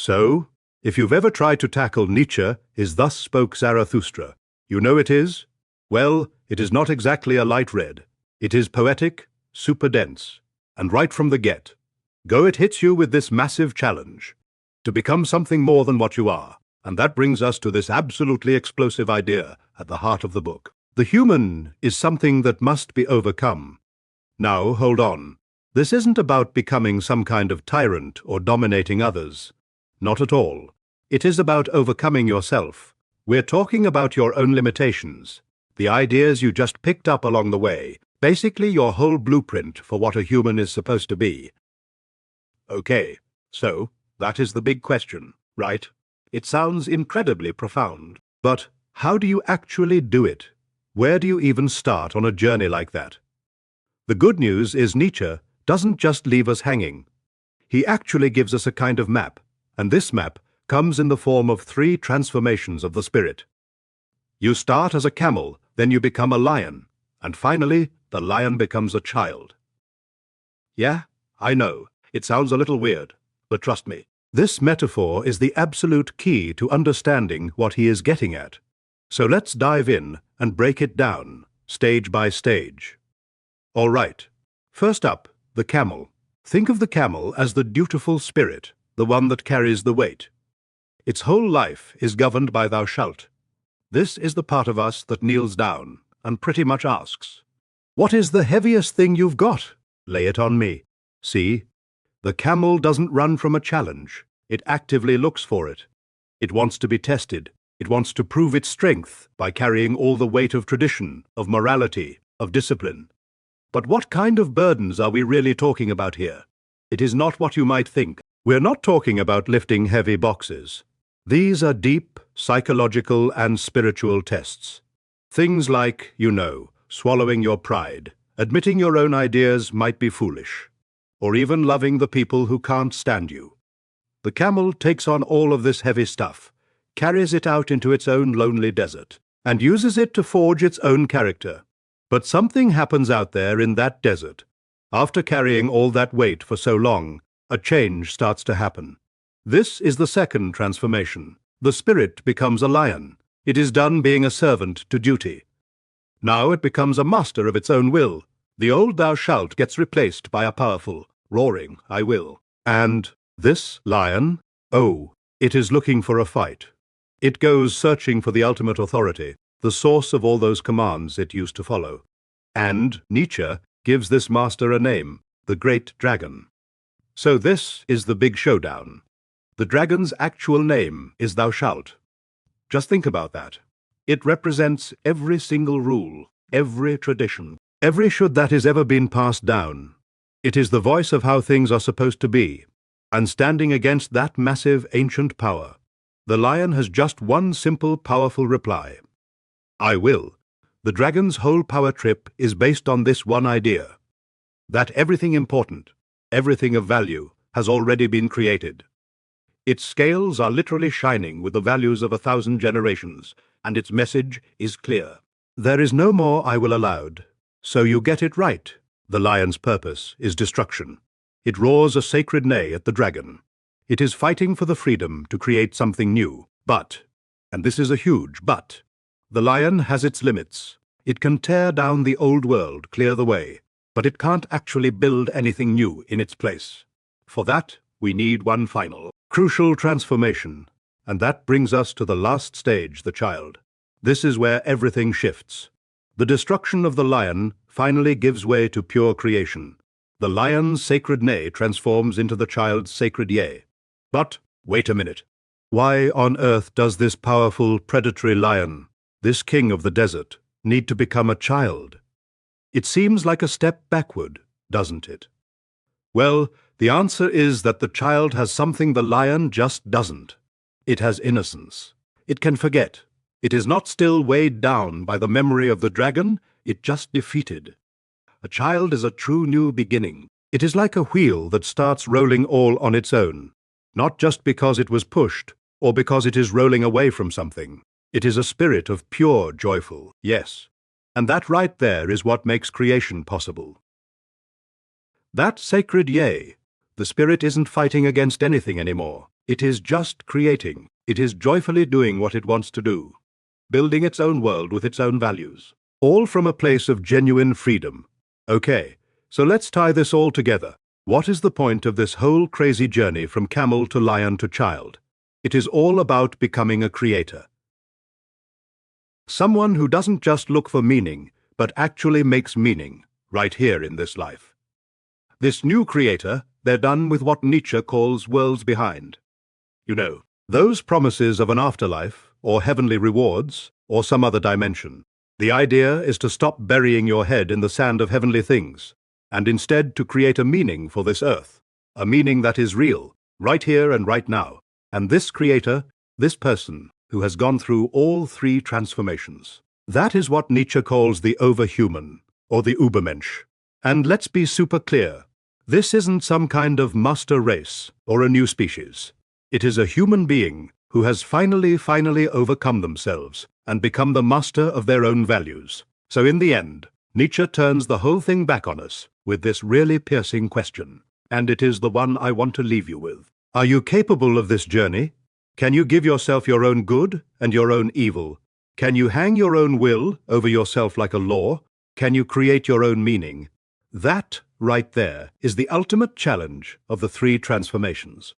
So, if you've ever tried to tackle Nietzsche, his Thus Spoke Zarathustra, you know it is? Well, it is not exactly a light read. It is poetic, super dense, and right from the get. Go, it hits you with this massive challenge to become something more than what you are. And that brings us to this absolutely explosive idea at the heart of the book. The human is something that must be overcome. Now, hold on. This isn't about becoming some kind of tyrant or dominating others. Not at all. It is about overcoming yourself. We're talking about your own limitations, the ideas you just picked up along the way, basically your whole blueprint for what a human is supposed to be. Okay, so that is the big question, right? It sounds incredibly profound, but how do you actually do it? Where do you even start on a journey like that? The good news is Nietzsche doesn't just leave us hanging. He actually gives us a kind of map, and this map comes in the form of 3 transformations of the spirit. You start as a camel, then you become a lion, and finally, the lion becomes a child. Yeah, I know, it sounds a little weird, but trust me. This metaphor is the absolute key to understanding what he is getting at. So let's dive in and break it down, stage by stage. All right, first up, the camel. Think of the camel as the dutiful spirit, the one that carries the weight. Its whole life is governed by thou shalt. This is the part of us that kneels down and pretty much asks, "What is the heaviest thing you've got? Lay it on me." See? The camel doesn't run from a challenge. It actively looks for it. It wants to be tested. It wants to prove its strength by carrying all the weight of tradition, of morality, of discipline. But what kind of burdens are we really talking about here? It is not what you might think. We're not talking about lifting heavy boxes. These are deep, psychological and spiritual tests. Things like, swallowing your pride, admitting your own ideas might be foolish, or even loving the people who can't stand you. The camel takes on all of this heavy stuff, carries it out into its own lonely desert, and uses it to forge its own character. But something happens out there in that desert. After carrying all that weight for so long, a change starts to happen. This is the second transformation. The spirit becomes a lion. It is done being a servant to duty. Now it becomes a master of its own will. The old thou shalt gets replaced by a powerful, roaring I will. And this lion, it is looking for a fight. It goes searching for the ultimate authority, the source of all those commands it used to follow. And Nietzsche gives this master a name, the Great Dragon. So this is the big showdown. The dragon's actual name is thou shalt. Just think about that. It represents every single rule, every tradition, every should that has ever been passed down. It is the voice of how things are supposed to be. And standing against that massive ancient power, the lion has just one simple, powerful reply. I will. The dragon's whole power trip is based on this one idea, that everything important, everything of value, has already been created. Its scales are literally shining with the values of 1,000 generations, and its message is clear. There is no more I will allowed. So you get it right. The lion's purpose is destruction. It roars a sacred neigh at the dragon. It is fighting for the freedom to create something new. But, and this is a huge but, the lion has its limits. It can tear down the old world, clear the way, but it can't actually build anything new in its place. For that, we need one final, crucial transformation, and that brings us to the last stage, the child. This is where everything shifts. The destruction of the lion finally gives way to pure creation. The lion's sacred neigh transforms into the child's sacred yea. But, wait a minute. Why on earth does this powerful predatory lion, this king of the desert, need to become a child? It seems like a step backward, doesn't it? Well, the answer is that the child has something the lion just doesn't. It has innocence. It can forget. It is not still weighed down by the memory of the dragon it just defeated. A child is a true new beginning. It is like a wheel that starts rolling all on its own, not just because it was pushed or because it is rolling away from something. It is a spirit of pure joyful, yes. And that right there is what makes creation possible. That sacred yea, The spirit isn't fighting against anything anymore. It is just creating. It is joyfully doing what it wants to do, building its own world with its own values, all from a place of genuine freedom. Okay, so let's tie this all together. What is the point of this whole crazy journey from camel to lion to child? It is all about becoming a creator. Someone who doesn't just look for meaning, but actually makes meaning, right here in this life. This new creator, they're done with what Nietzsche calls worlds behind. You know, those promises of an afterlife, or heavenly rewards, or some other dimension. The idea is to stop burying your head in the sand of heavenly things, and instead to create a meaning for this earth, a meaning that is real, right here and right now. And this creator, this person, who has gone through all three transformations. That is what Nietzsche calls the overhuman, or the Übermensch. And let's be super clear, this isn't some kind of master race, or a new species. It is a human being who has finally overcome themselves and become the master of their own values. So in the end, Nietzsche turns the whole thing back on us with this really piercing question. And it is the one I want to leave you with. Are you capable of this journey? Can you give yourself your own good and your own evil? Can you hang your own will over yourself like a law? Can you create your own meaning? That, right there, is the ultimate challenge of the three transformations.